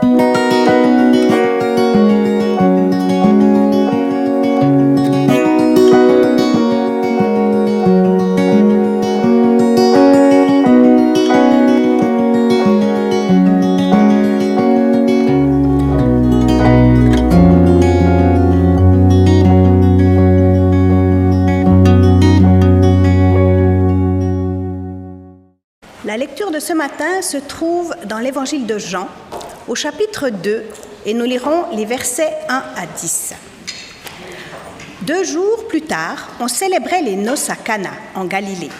La lecture de ce matin se trouve dans l'évangile de Jean, au chapitre 2, et nous lirons les versets 1 à 10. 2 jours plus tard, on célébrait les noces à Cana, en Galilée.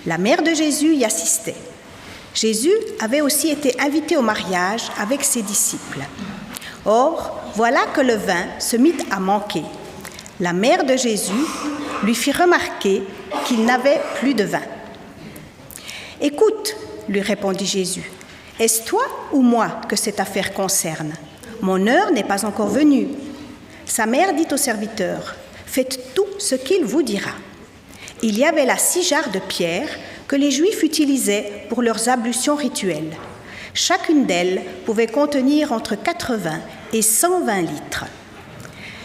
La mère de Jésus y assistait. Jésus avait aussi été invité au mariage avec ses disciples. Or, voilà que le vin se mit à manquer. La mère de Jésus lui fit remarquer qu'il n'avait plus de vin. « Écoute, lui répondit Jésus, est-ce toi ou moi que cette affaire concerne ? Mon heure n'est pas encore venue. » Sa mère dit au serviteur, « Faites tout ce qu'il vous dira. » Il y avait là 6 jarres de pierre que les Juifs utilisaient pour leurs ablutions rituelles. Chacune d'elles pouvait contenir entre 80 et 120 litres.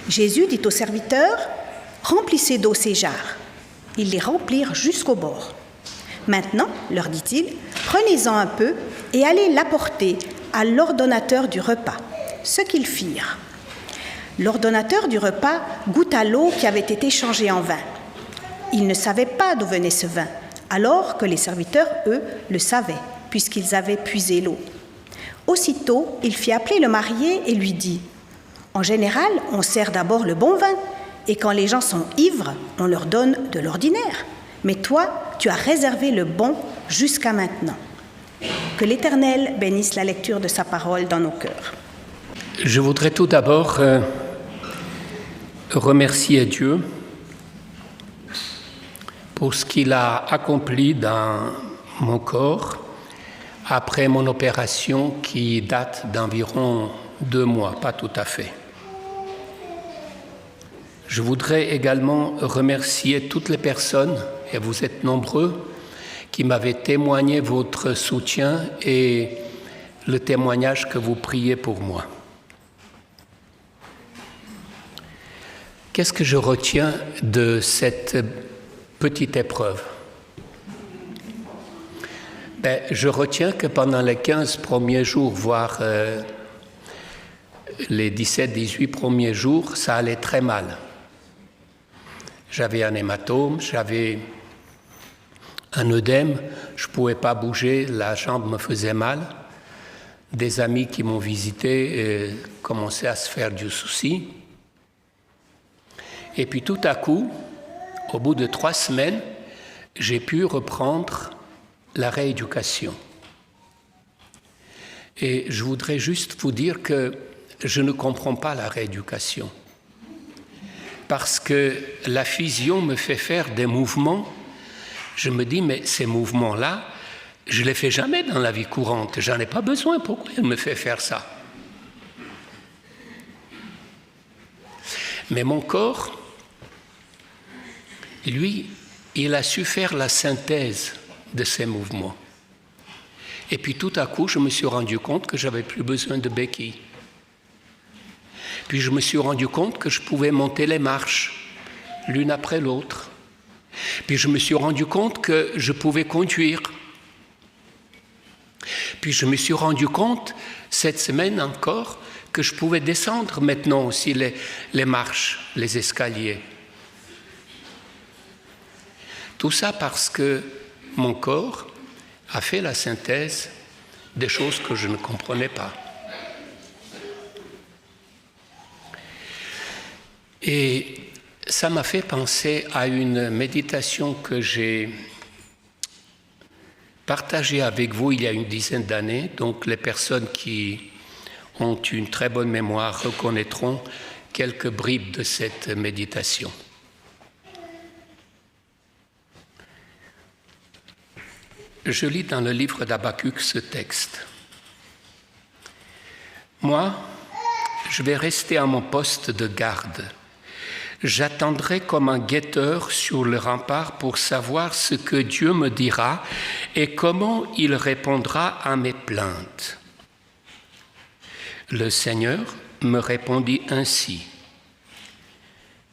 Jésus dit au serviteur, « Remplissez d'eau ces jarres. » Ils les remplirent jusqu'au bord. Maintenant, leur dit-il, prenez-en un peu et allez l'apporter à l'ordonnateur du repas. Ce qu'ils firent. L'ordonnateur du repas goûta l'eau qui avait été changée en vin. Il ne savait pas d'où venait ce vin, alors que les serviteurs, eux, le savaient, puisqu'ils avaient puisé l'eau. Aussitôt, il fit appeler le marié et lui dit, « En général, on sert d'abord le bon vin, et quand les gens sont ivres, on leur donne de l'ordinaire. Mais toi, tu as réservé le bon jusqu'à maintenant. » Que l'Éternel bénisse la lecture de sa parole dans nos cœurs. Je voudrais tout d'abord remercier Dieu pour ce qu'il a accompli dans mon corps après mon opération qui date d'environ 2 mois, pas tout à fait. Je voudrais également remercier toutes les personnes, et vous êtes nombreux, qui m'avaient témoigné votre soutien et le témoignage que vous priez pour moi. Qu'est-ce que je retiens de cette petite épreuve ? Je retiens que pendant les 15 premiers jours, voire les 17-18 premiers jours, ça allait très mal. J'avais un hématome, j'avais un œdème, je ne pouvais pas bouger, la jambe me faisait mal. Des amis qui m'ont visité commençaient à se faire du souci. Et puis tout à coup, au bout de 3 semaines, j'ai pu reprendre la rééducation. Et je voudrais juste vous dire que je ne comprends pas la rééducation. Parce que la physio me fait faire des mouvements. Je me dis, mais ces mouvements-là, je ne les fais jamais dans la vie courante. Je n'en ai pas besoin. Pourquoi elle me fait faire ça ? Mais mon corps, lui, il a su faire la synthèse de ces mouvements. Et puis tout à coup, je me suis rendu compte que je n'avais plus besoin de béquilles. Puis je me suis rendu compte que je pouvais monter les marches, l'une après l'autre. Puis je me suis rendu compte que je pouvais conduire. Puis je me suis rendu compte, cette semaine encore, que je pouvais descendre maintenant aussi les marches, les escaliers. Tout ça parce que mon corps a fait la synthèse des choses que je ne comprenais pas. Et ça m'a fait penser à une méditation que j'ai partagée avec vous il y a une dizaine d'années. Donc les personnes qui ont une très bonne mémoire reconnaîtront quelques bribes de cette méditation. Je lis dans le livre d'Habacuc ce texte. « Moi, je vais rester à mon poste de garde. J'attendrai comme un guetteur sur le rempart pour savoir ce que Dieu me dira et comment il répondra à mes plaintes. Le Seigneur me répondit ainsi.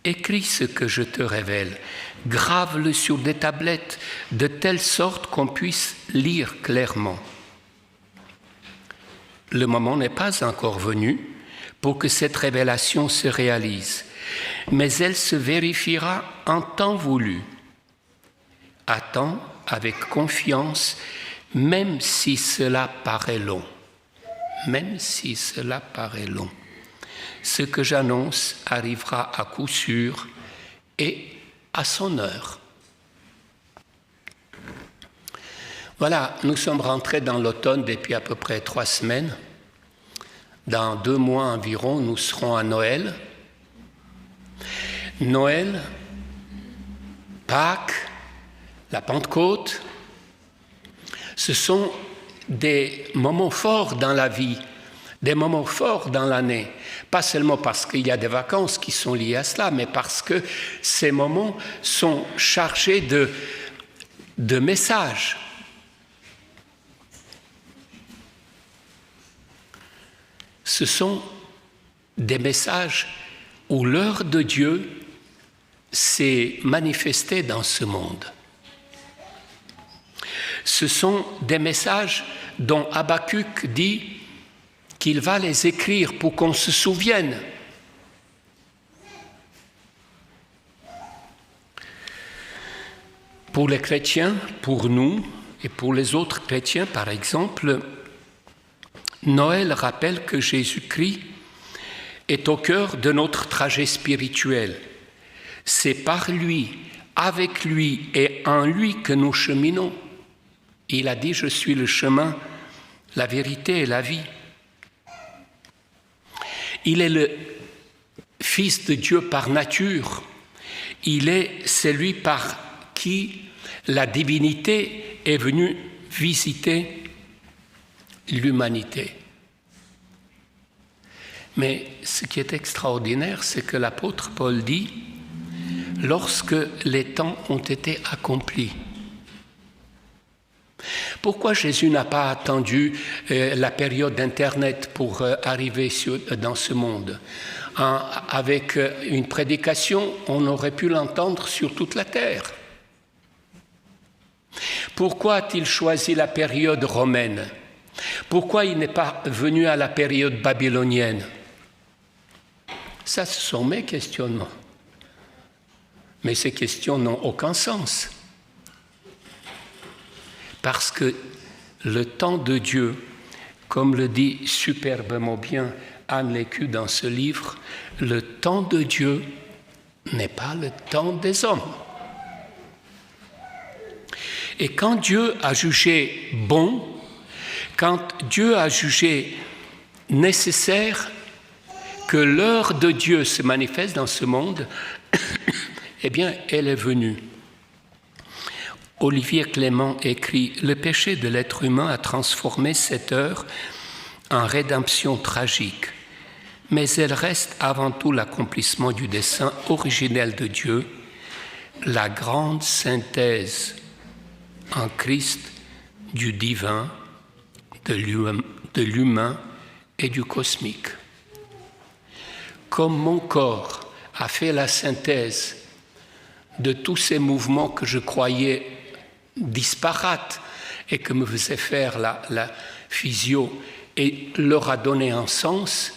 Écris ce que je te révèle, grave-le sur des tablettes, de telle sorte qu'on puisse lire clairement. Le moment n'est pas encore venu pour que cette révélation se réalise, mais elle se vérifiera en temps voulu. Attends avec confiance, même si cela paraît long. Même si cela paraît long. Ce que j'annonce arrivera à coup sûr et à son heure. Voilà, nous sommes rentrés dans l'automne depuis à peu près 3 semaines. Dans 2 mois environ, nous serons à Noël. Noël, Pâques, la Pentecôte, ce sont des moments forts dans la vie, des moments forts dans l'année. Pas seulement parce qu'il y a des vacances qui sont liées à cela, mais parce que ces moments sont chargés de messages. Ce sont des messages où l'heure de Dieu s'est manifestée dans ce monde. Ce sont des messages dont Habakkuk dit qu'il va les écrire pour qu'on se souvienne. Pour les chrétiens, pour nous et pour les autres chrétiens, par exemple, Noël rappelle que Jésus-Christ est au cœur de notre trajet spirituel. C'est par lui, avec lui et en lui que nous cheminons. Il a dit « Je suis le chemin, la vérité et la vie ». Il est le Fils de Dieu par nature. Il est celui par qui la divinité est venue visiter l'humanité. Mais ce qui est extraordinaire, c'est que l'apôtre Paul dit « Lorsque les temps ont été accomplis ». Pourquoi Jésus n'a pas attendu la période d'Internet pour arriver dans ce monde? Avec une prédication, on aurait pu l'entendre sur toute la terre. Pourquoi a-t-il choisi la période romaine? Pourquoi il n'est pas venu à la période babylonienne? Ça, ce sont mes questionnements. Mais ces questions n'ont aucun sens. Parce que le temps de Dieu, comme le dit superbement bien Anne Lécu dans ce livre, le temps de Dieu n'est pas le temps des hommes. Et quand Dieu a jugé bon, quand Dieu a jugé nécessaire que l'heure de Dieu se manifeste dans ce monde, eh bien, elle est venue. Olivier Clément écrit « Le péché de l'être humain a transformé cette heure en rédemption tragique, mais elle reste avant tout l'accomplissement du dessein originel de Dieu, la grande synthèse en Christ du divin, de l'humain et du cosmique. Comme mon corps a fait la synthèse de tous ces mouvements que je croyais disparates et que me faisait faire la physio et leur a donné un sens,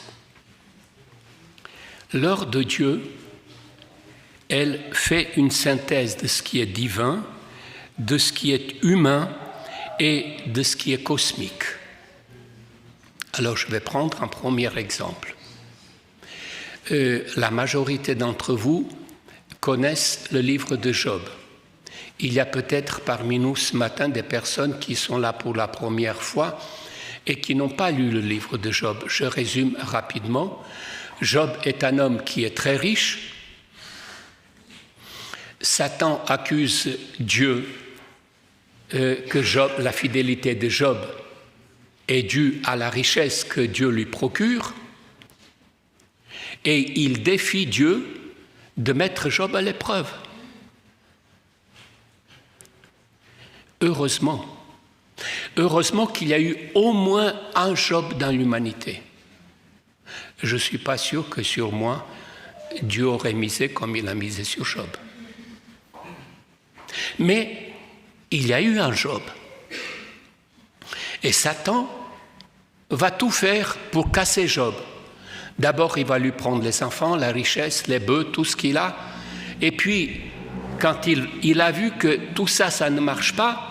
l'heure de Dieu, elle fait une synthèse de ce qui est divin, de ce qui est humain et de ce qui est cosmique. Alors je vais prendre un premier exemple. La majorité d'entre vous connaissent le livre de Job. Il y a peut-être parmi nous ce matin des personnes qui sont là pour la première fois et qui n'ont pas lu le livre de Job. Je résume rapidement. Job est un homme qui est très riche. Satan accuse Dieu que la fidélité de Job est due à la richesse que Dieu lui procure. Et il défie Dieu de mettre Job à l'épreuve. Heureusement qu'il y a eu au moins un Job dans l'humanité. je ne suis pas sûr que sur moi, Dieu aurait misé comme il a misé sur Job. Mais il y a eu un Job. Et Satan va tout faire pour casser Job. D'abord, il va lui prendre les enfants, la richesse, les bœufs, tout ce qu'il a. Et puis, quand il a vu que tout ça, ça ne marche pas,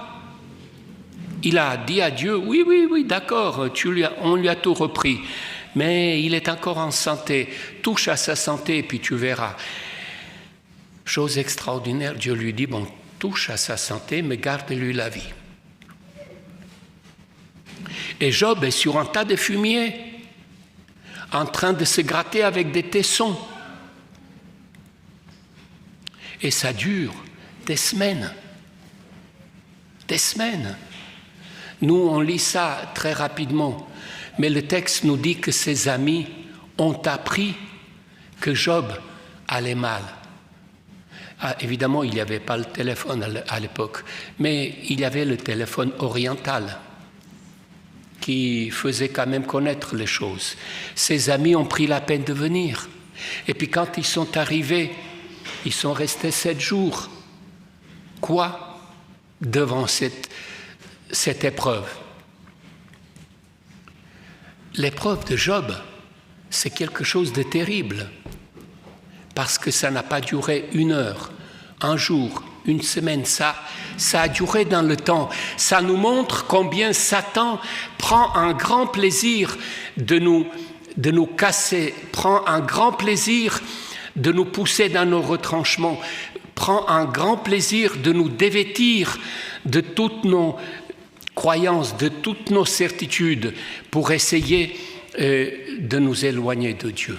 il a dit à Dieu, oui, d'accord, on lui a tout repris, mais il est encore en santé, touche à sa santé et puis tu verras. Chose extraordinaire, Dieu lui dit, bon, touche à sa santé, mais garde-lui la vie. Et Job est sur un tas de fumier, en train de se gratter avec des tessons. Et ça dure des semaines. Des semaines. Nous, on lit ça très rapidement, mais le texte nous dit que ses amis ont appris que Job allait mal. Ah, évidemment, il n'y avait pas le téléphone à l'époque, mais il y avait le téléphone oriental qui faisait quand même connaître les choses. Ses amis ont pris la peine de venir. Et puis quand ils sont arrivés, ils sont restés 7 jours. Quoi? Devant cette épreuve. L'épreuve de Job, c'est quelque chose de terrible, parce que ça n'a pas duré 1 heure, 1 jour, 1 semaine, ça a duré dans le temps. Ça nous montre combien Satan prend un grand plaisir de nous casser, prend un grand plaisir de nous pousser dans nos retranchements, prend un grand plaisir de nous dévêtir de toutes nos croyances, de toutes nos certitudes, pour essayer de nous éloigner de Dieu.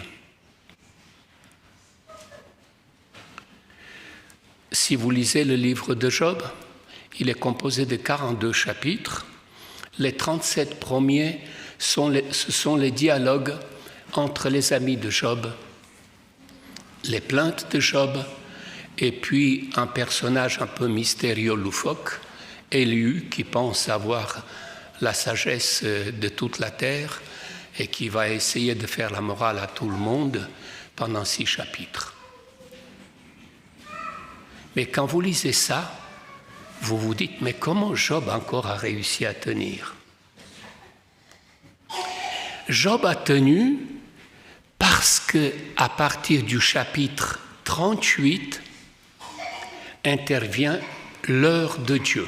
Si vous lisez le livre de Job, il est composé de 42 chapitres. Les 37 premiers, ce sont les dialogues entre les amis de Job, les plaintes de Job, et puis un personnage un peu mystérieux, loufoque, Élihu, qui pense avoir la sagesse de toute la terre et qui va essayer de faire la morale à tout le monde pendant 6 chapitres. Mais quand vous lisez ça, vous vous dites, mais comment Job encore a réussi à tenir? Job a tenu parce qu'à partir du chapitre 38 intervient l'heure de Dieu.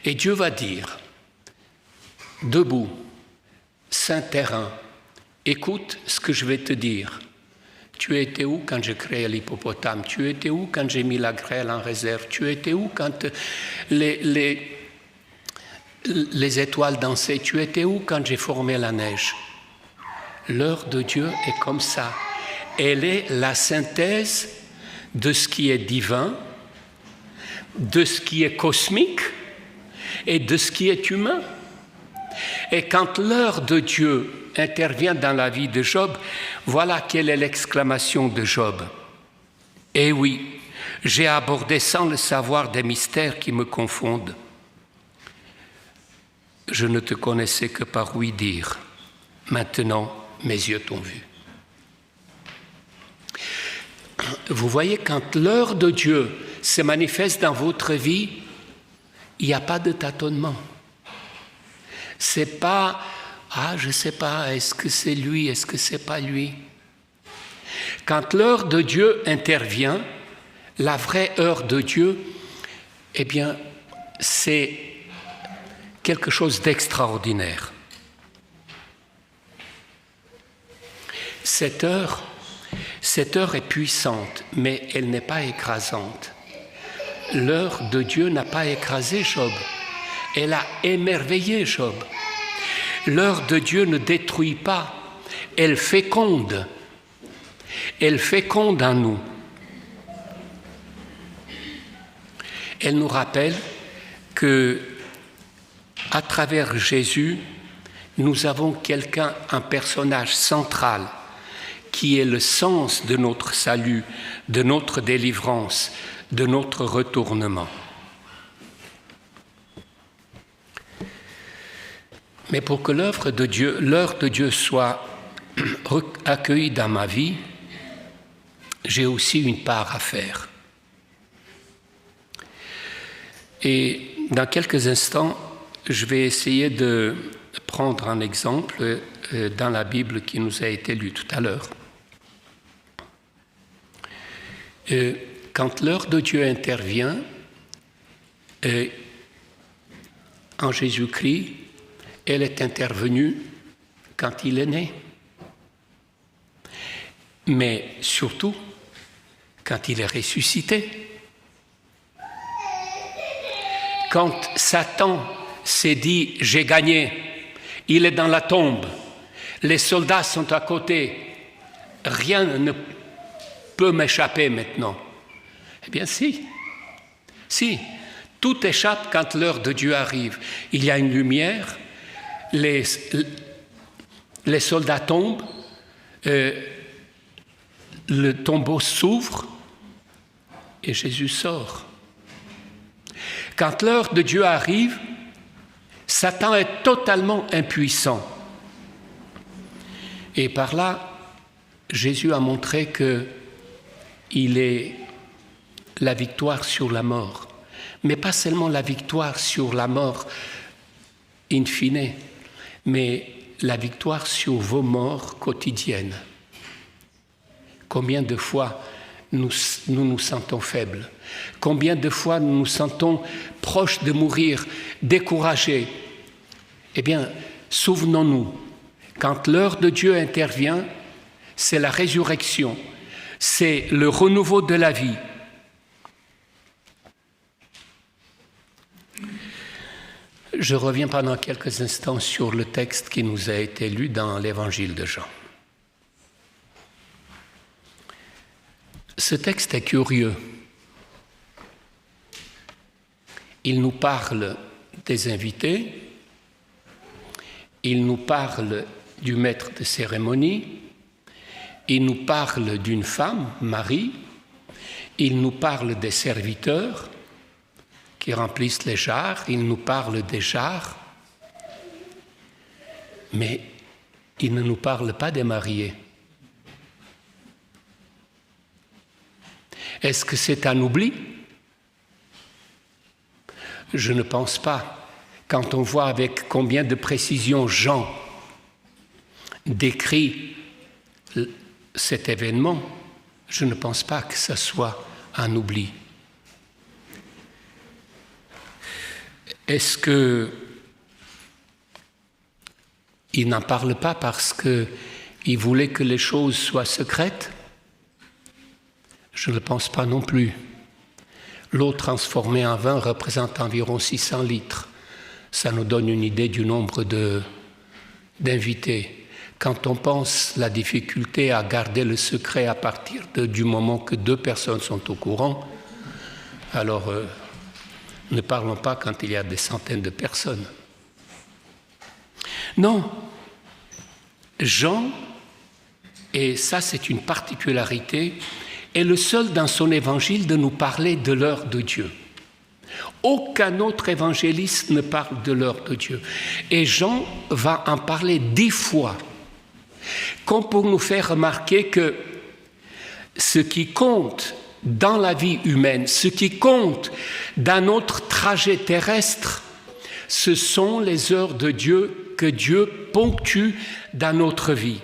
Et Dieu va dire, debout, saint terrain, écoute ce que je vais te dire. Tu étais où quand j'ai créé l'hippopotame? Tu étais où quand j'ai mis la grêle en réserve? Tu étais où quand les étoiles dansaient? Tu étais où quand j'ai formé la neige? L'heure de Dieu est comme ça. Elle est la synthèse de ce qui est divin, de ce qui est cosmique et de ce qui est humain. Et quand l'heure de Dieu intervient dans la vie de Job, voilà quelle est l'exclamation de Job. Eh oui, j'ai abordé sans le savoir des mystères qui me confondent. Je ne te connaissais que par ouï-dire. Maintenant, mes yeux t'ont vu. Vous voyez, quand l'heure de Dieu se manifeste dans votre vie, il n'y a pas de tâtonnement. C'est pas, je ne sais pas, est-ce que c'est lui, est-ce que c'est pas lui? Quand l'heure de Dieu intervient, la vraie heure de Dieu, eh bien, c'est quelque chose d'extraordinaire. Cette heure est puissante, mais elle n'est pas écrasante. L'heure de Dieu n'a pas écrasé Job. Elle a émerveillé Job. L'heure de Dieu ne détruit pas, elle féconde. Elle féconde en nous. Elle nous rappelle que, à travers Jésus, nous avons un personnage central qui est le sens de notre salut, de notre délivrance, de notre retournement. Mais pour que l'œuvre de Dieu soit accueillie dans ma vie, j'ai aussi une part à faire. Et dans quelques instants, je vais essayer de prendre un exemple dans la Bible qui nous a été lue tout à l'heure. Quand l'heure de Dieu intervient, en Jésus-Christ, elle est intervenue quand il est né. Mais surtout, quand il est ressuscité. Quand Satan s'est dit « j'ai gagné », il est dans la tombe, les soldats sont à côté, rien ne peut m'échapper maintenant. Eh bien si, tout échappe quand l'heure de Dieu arrive. Il y a une lumière, les soldats tombent, le tombeau s'ouvre et Jésus sort. Quand l'heure de Dieu arrive, Satan est totalement impuissant. Et par là, Jésus a montré qu'il est la victoire sur la mort. Mais pas seulement la victoire sur la mort in fine, mais la victoire sur vos morts quotidiennes. Combien de fois nous nous sentons faibles? Combien de fois nous nous sentons proches de mourir, découragés? Eh bien, souvenons-nous, quand l'heure de Dieu intervient, c'est la résurrection, c'est le renouveau de la vie. Je reviens pendant quelques instants sur le texte qui nous a été lu dans l'Évangile de Jean. Ce texte est curieux. Il nous parle des invités, il nous parle du maître de cérémonie, il nous parle d'une femme, Marie, il nous parle des serviteurs qui remplissent les jarres, il nous parle des jarres, mais il ne nous parle pas des mariés. Est-ce que c'est un oubli? Je ne pense pas. Quand on voit avec combien de précision Jean décrit cet événement, je ne pense pas que ce soit un oubli. Est-ce qu'il n'en parle pas parce qu'il voulait que les choses soient secrètes? Je ne le pense pas non plus. L'eau transformée en vin représente environ 600 litres. Ça nous donne une idée du nombre d'invités. Quand on pense la difficulté à garder le secret à partir du moment que 2 personnes sont au courant, alors ne parlons pas quand il y a des centaines de personnes. Non, Jean, et ça c'est une particularité, est le seul dans son évangile de nous parler de l'heure de Dieu. Aucun autre évangéliste ne parle de l'heure de Dieu. Et Jean va en parler 10 fois, comme pour nous faire remarquer que ce qui compte dans la vie humaine, ce qui compte dans notre trajet terrestre, ce sont les heures de Dieu que Dieu ponctue dans notre vie.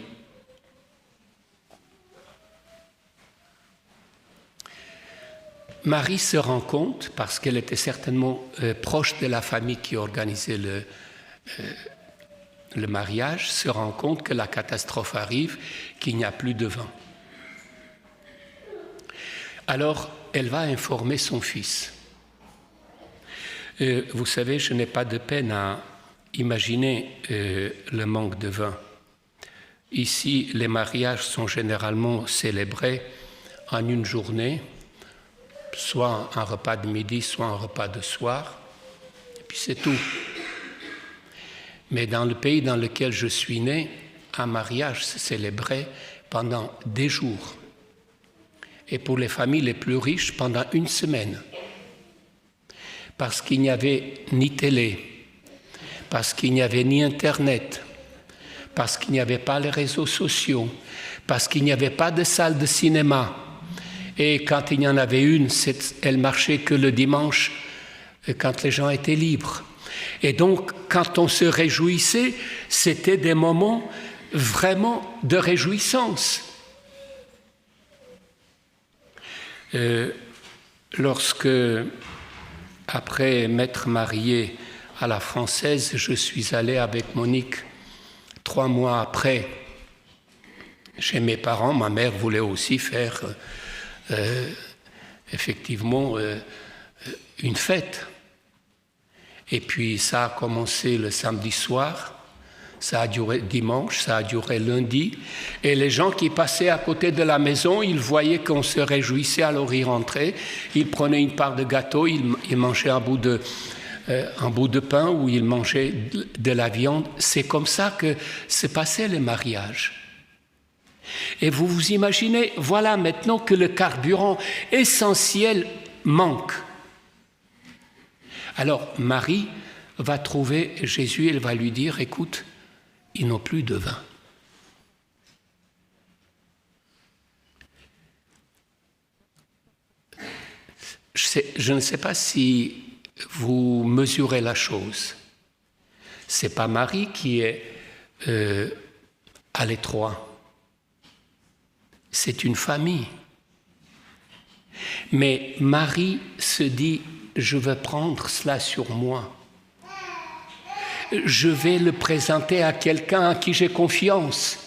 Marie se rend compte, parce qu'elle était certainement proche de la famille qui organisait le mariage, se rend compte que la catastrophe arrive, qu'il n'y a plus de vin. Alors, elle va informer son fils. Vous savez, je n'ai pas de peine à imaginer le manque de vin. Ici, les mariages sont généralement célébrés en une journée, soit un repas de midi, soit un repas de soir, et puis c'est tout. Mais dans le pays dans lequel je suis né, un mariage se célébrait pendant des jours. Et pour les familles les plus riches, pendant une semaine. Parce qu'il n'y avait ni télé, parce qu'il n'y avait ni Internet, parce qu'il n'y avait pas les réseaux sociaux, parce qu'il n'y avait pas de salle de cinéma. Et quand il y en avait une, elle marchait que le dimanche, quand les gens étaient libres. Et donc, quand on se réjouissait, c'était des moments vraiment de réjouissance. Lorsque, après m'être marié à la française, je suis allé avec Monique 3 mois après chez mes parents. Ma mère voulait aussi faire effectivement une fête. Et puis ça a commencé le samedi soir, ça a duré dimanche, ça a duré lundi. Et les gens qui passaient à côté de la maison, ils voyaient qu'on se réjouissait, alors ils rentraient, ils prenaient une part de gâteau, ils mangeaient un bout de pain ou ils mangeaient de la viande. C'est comme ça que se passaient les mariages. Et vous vous imaginez, voilà maintenant que le carburant essentiel manque. Alors Marie va trouver Jésus, elle va lui dire, écoute, ils n'ont plus de vin. Je ne sais pas si vous mesurez la chose. Ce n'est pas Marie qui est à l'étroit. C'est une famille. Mais Marie se dit, je vais prendre cela sur moi. Je vais le présenter à quelqu'un à qui j'ai confiance.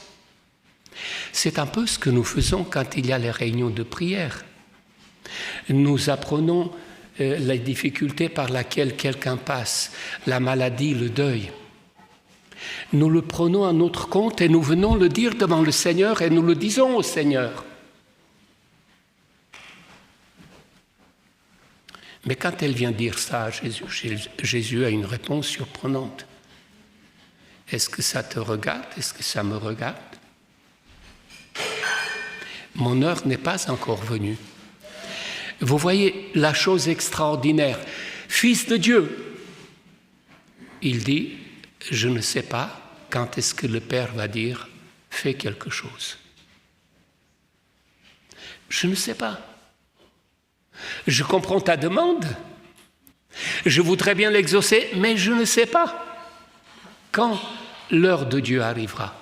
C'est un peu ce que nous faisons quand il y a les réunions de prière. Nous apprenons les difficultés par lesquelles quelqu'un passe, la maladie, le deuil. Nous le prenons à notre compte et nous venons le dire devant le Seigneur et nous le disons au Seigneur. Mais quand elle vient dire ça à Jésus, Jésus a une réponse surprenante. Est-ce que ça te regarde? Est-ce que ça me regarde? Mon heure n'est pas encore venue. Vous voyez la chose extraordinaire. Fils de Dieu, il dit, je ne sais pas quand est-ce que le Père va dire, fais quelque chose. Je ne sais pas. Je comprends ta demande. Je voudrais bien l'exaucer, mais je ne sais pas quand l'heure de Dieu arrivera.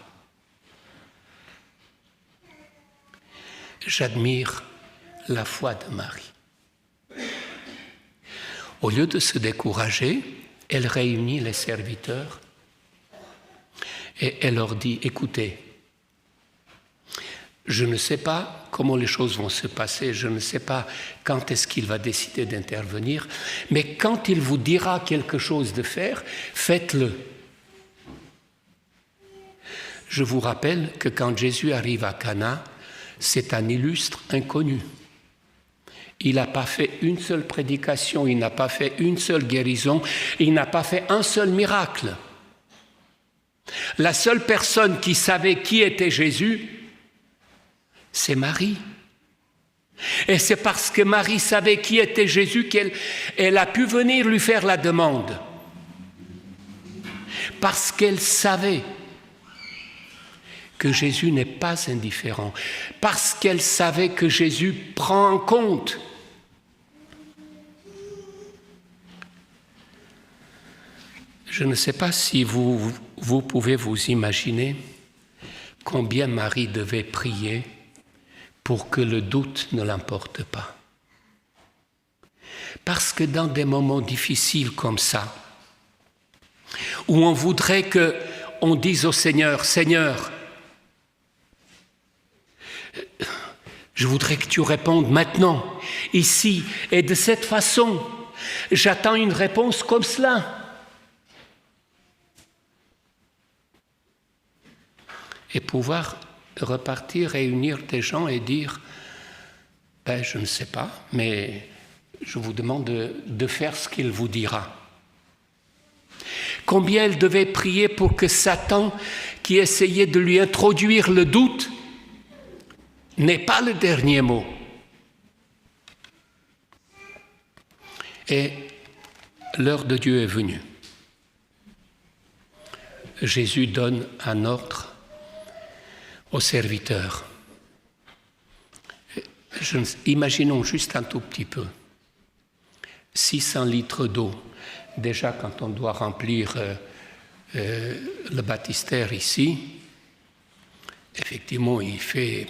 J'admire la foi de Marie. Au lieu de se décourager, elle réunit les serviteurs et elle leur dit, écoutez, je ne sais pas comment les choses vont se passer, je ne sais pas quand est-ce qu'il va décider d'intervenir, mais quand il vous dira quelque chose de faire, faites-le. Je vous rappelle que quand Jésus arrive à Cana, c'est un illustre inconnu. Il n'a pas fait une seule prédication, il n'a pas fait une seule guérison, il n'a pas fait un seul miracle. La seule personne qui savait qui était Jésus, c'est Marie. Et c'est parce que Marie savait qui était Jésus qu'elle a pu venir lui faire la demande. Parce qu'elle savait que Jésus n'est pas indifférent, parce qu'elle savait que Jésus prend en compte. Je ne sais pas si vous pouvez vous imaginer combien Marie devait prier pour que le doute ne l'emporte pas. Parce que dans des moments difficiles comme ça, où on voudrait qu'on dise au Seigneur, Seigneur, je voudrais que tu répondes maintenant, ici, et de cette façon. J'attends une réponse comme cela. Et pouvoir repartir, réunir des gens et dire, je ne sais pas, mais je vous demande de faire ce qu'il vous dira. Combien elle devait prier pour que Satan, qui essayait de lui introduire le doute, n'est pas le dernier mot. Et l'heure de Dieu est venue. Jésus donne un ordre aux serviteurs. Imaginons juste un tout petit peu. 600 litres d'eau. Déjà, quand on doit remplir le baptistère ici, effectivement, il fait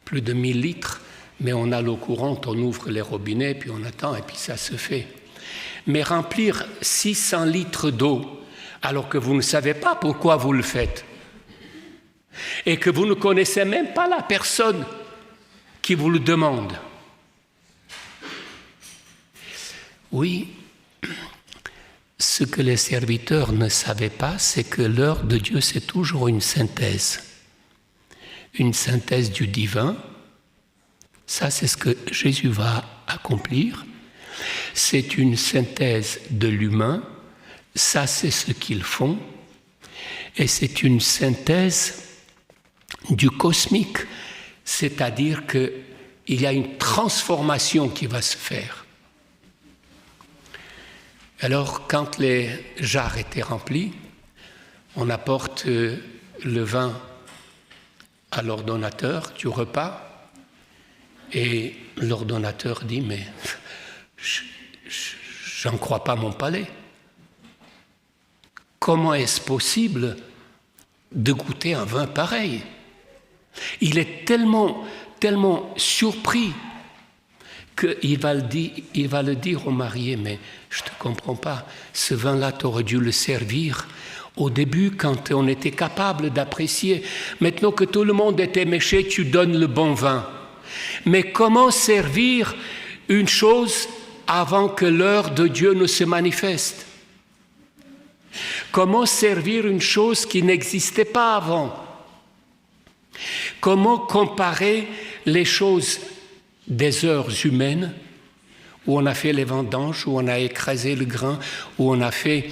plus de 1000 litres, mais on a l'eau courante, on ouvre les robinets, puis on attend, et puis ça se fait. Mais remplir 600 litres d'eau, alors que vous ne savez pas pourquoi vous le faites, et que vous ne connaissez même pas la personne qui vous le demande. Oui, ce que les serviteurs ne savaient pas, c'est que l'heure de Dieu, c'est toujours une synthèse du divin. Ça, c'est ce que Jésus va accomplir. C'est une synthèse de l'humain. Ça, c'est ce qu'ils font. Et c'est une synthèse du cosmique. C'est-à-dire qu'il y a une transformation qui va se faire. Alors, quand les jarres étaient remplies, on apporte le vin à l'ordonnateur du repas, et l'ordonnateur dit « Mais j'en crois pas mon palais. Comment est-ce possible de goûter un vin pareil ?» Il est tellement surpris qu'il va le dire au marié, mais je ne te comprends pas, ce vin-là, tu aurais dû le servir au début quand on était capable d'apprécier. Maintenant que tout le monde est éméché, tu donnes le bon vin. Mais comment servir une chose avant que l'heure de Dieu ne se manifeste? Comment servir une chose qui n'existait pas avant? Comment comparer les choses des heures humaines, où on a fait les vendanges, où on a écrasé le grain, où on a fait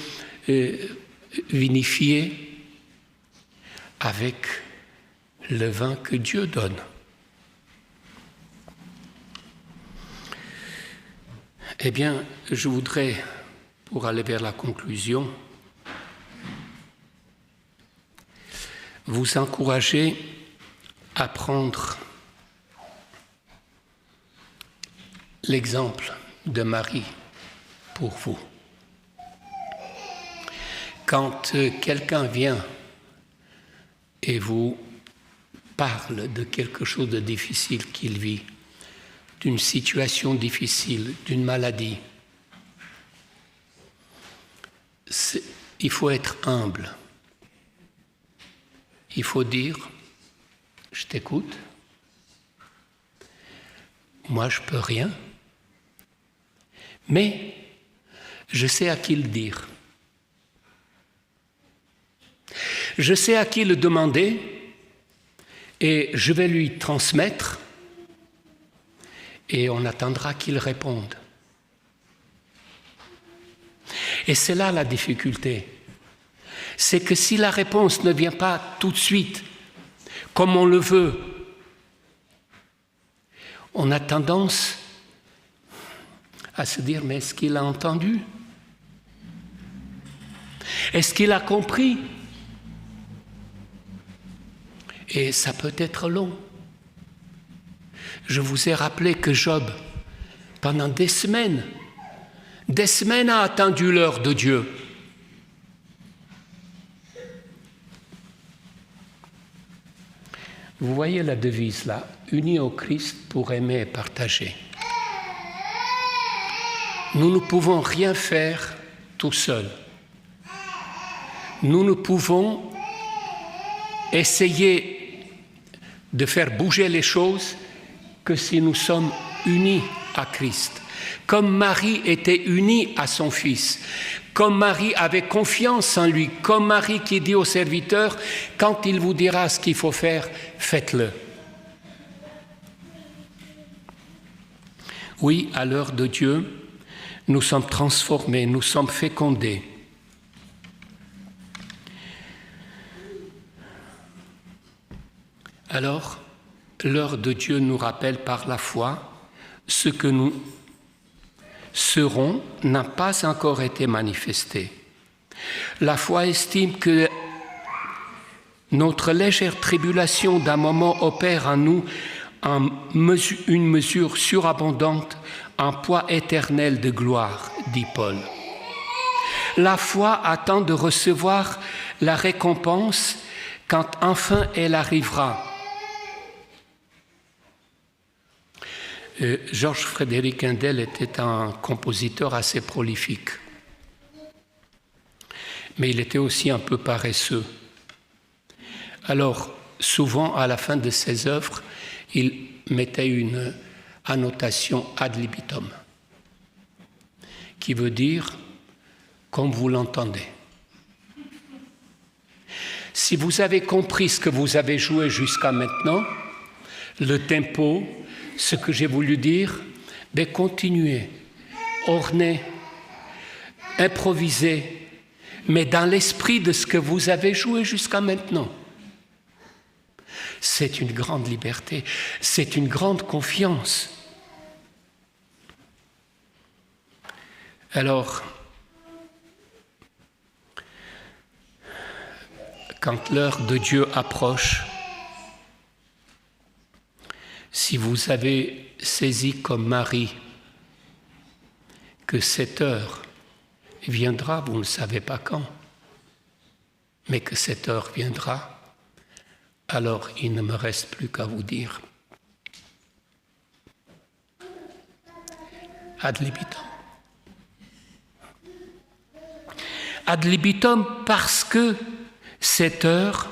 vinifier, avec le vin que Dieu donne? Eh bien, je voudrais, pour aller vers la conclusion, vous encourager à prendre l'exemple de Marie pour vous. Quand quelqu'un vient et vous parle de quelque chose de difficile qu'il vit, d'une situation difficile, d'une maladie, il faut être humble. Il faut dire, je t'écoute, moi je peux rien, mais je sais à qui le dire. Je sais à qui le demander et je vais lui transmettre et on attendra qu'il réponde. Et c'est là la difficulté. C'est que si la réponse ne vient pas tout de suite, comme on le veut, on a tendance à se dire, mais est-ce qu'il a entendu? Est-ce qu'il a compris? Et ça peut être long. Je vous ai rappelé que Job, pendant des semaines a attendu l'heure de Dieu. Vous voyez la devise là, unis au Christ pour aimer et partager. Nous ne pouvons rien faire tout seuls. Nous ne pouvons essayer de faire bouger les choses que si nous sommes unis à Christ. Comme Marie était unie à son Fils, comme Marie avait confiance en lui, comme Marie qui dit au serviteur, quand il vous dira ce qu'il faut faire, faites-le. Oui, à l'heure de Dieu, nous sommes transformés, nous sommes fécondés. Alors, l'heure de Dieu nous rappelle par la foi ce que nous serons n'a pas encore été manifesté. La foi estime que Notre légère tribulation d'un moment opère en nous une mesure surabondante, un poids éternel de gloire, dit Paul. La foi attend de recevoir la récompense quand enfin elle arrivera. Georges Frédéric Handel était un compositeur assez prolifique, mais il était aussi un peu paresseux. Alors, souvent, à la fin de ses œuvres, il mettait une annotation ad libitum, qui veut dire « comme vous l'entendez ». Si vous avez compris ce que vous avez joué jusqu'à maintenant, le tempo, ce que j'ai voulu dire, continuez, ornez, improvisez, mais dans l'esprit de ce que vous avez joué jusqu'à maintenant. C'est une grande liberté, c'est une grande confiance. Alors, quand l'heure de Dieu approche, si vous avez saisi comme Marie que cette heure viendra, vous ne savez pas quand, mais que cette heure viendra, alors il ne me reste plus qu'à vous dire ad libitum. Ad libitum parce que cette heure,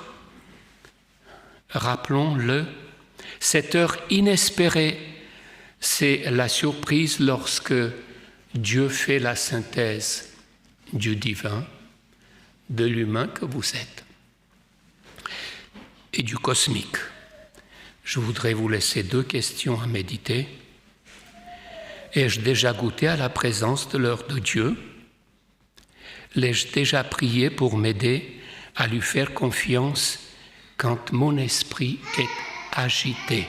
rappelons-le, cette heure inespérée, c'est la surprise lorsque Dieu fait la synthèse du divin, de l'humain que vous êtes et du cosmique. Je voudrais vous laisser 2 questions à méditer. Ai-je déjà goûté à la présence de l'heure de Dieu? L'ai-je déjà prié pour m'aider à lui faire confiance quand mon esprit est agité?